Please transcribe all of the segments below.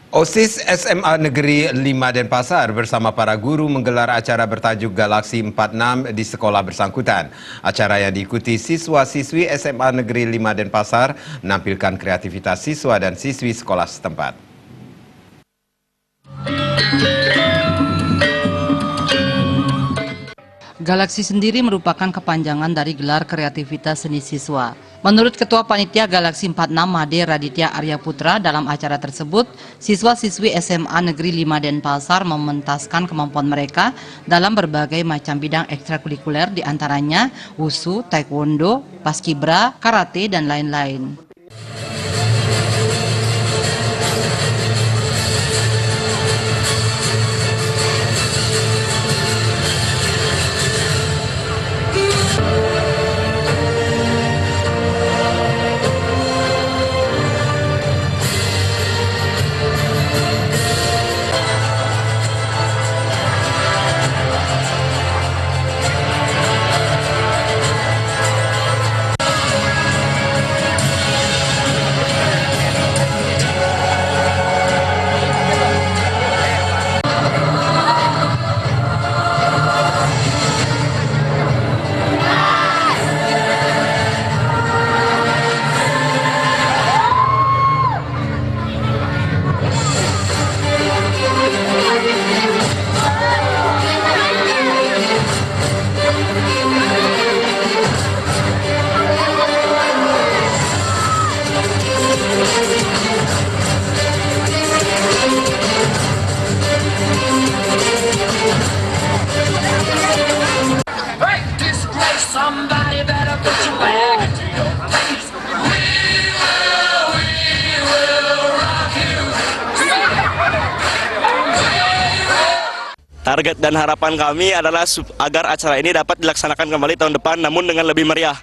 OSIS SMA Negeri 5 Denpasar bersama para guru menggelar acara bertajuk Galaksi 46 di sekolah bersangkutan. Acara yang diikuti siswa-siswi SMA Negeri 5 Denpasar menampilkan kreativitas siswa dan siswi sekolah setempat. Galaksi sendiri merupakan kepanjangan dari gelar kreativitas seni siswa. Menurut Ketua Panitia Galaksi 46 Made Raditya Arya Putra, dalam acara tersebut, siswa-siswi SMA Negeri 5 Denpasar mementaskan kemampuan mereka dalam berbagai macam bidang ekstrakurikuler, diantaranya wusu, taekwondo, paskibra, karate, dan lain-lain. Somebody better put your back into your place. We will rock you. Target dan harapan kami adalah agar acara ini dapat dilaksanakan kembali tahun depan, namun dengan lebih meriah.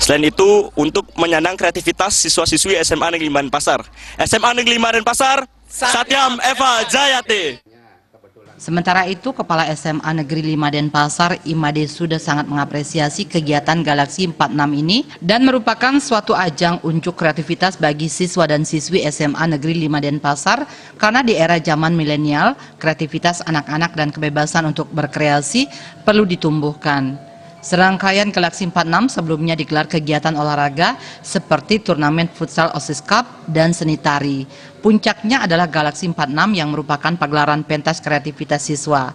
Selain itu, untuk menyandang kreativitas siswa-siswi SMA Negeri 5 Denpasar. SMA Negeri 5 Denpasar, Satyam Eva Jayati. Sementara itu, Kepala SMA Negeri 5 Denpasar, Imade, sudah sangat mengapresiasi kegiatan Galaksi 46 ini dan merupakan suatu ajang unjuk kreativitas bagi siswa dan siswi SMA Negeri 5 Denpasar, karena di era zaman milenial, kreativitas anak-anak dan kebebasan untuk berkreasi perlu ditumbuhkan. Serangkaian Galaksi 46 sebelumnya digelar kegiatan olahraga seperti turnamen futsal OSIS Cup dan seni tari. Puncaknya adalah Galaksi 46 yang merupakan pagelaran pentas kreativitas siswa.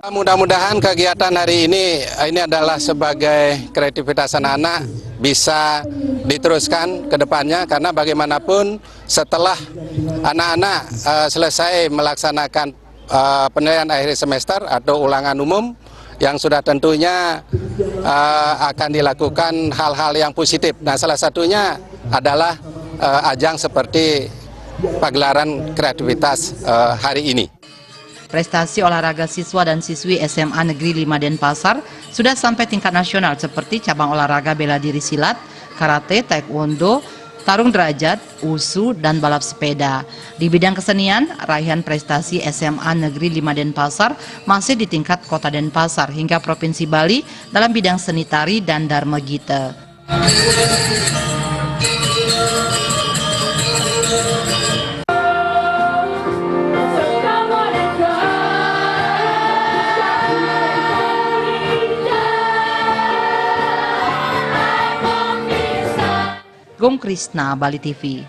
Mudah-mudahan kegiatan hari ini adalah sebagai kreativitas anak-anak bisa diteruskan ke depannya, karena bagaimanapun setelah anak-anak selesai melaksanakan penilaian akhir semester atau ulangan umum, yang sudah tentunya akan dilakukan hal-hal yang positif. Nah, salah satunya adalah ajang seperti pagelaran kreativitas hari ini. Prestasi olahraga siswa dan siswi SMA Negeri 5 Denpasar sudah sampai tingkat nasional seperti cabang olahraga bela diri silat, karate, taekwondo, tarung derajat, wusu, dan balap sepeda. Di bidang kesenian, raihan prestasi SMA Negeri 5 Denpasar masih di tingkat Kota Denpasar hingga Provinsi Bali dalam bidang seni tari dan Dharma Gita. Gong Krisna, Bali TV.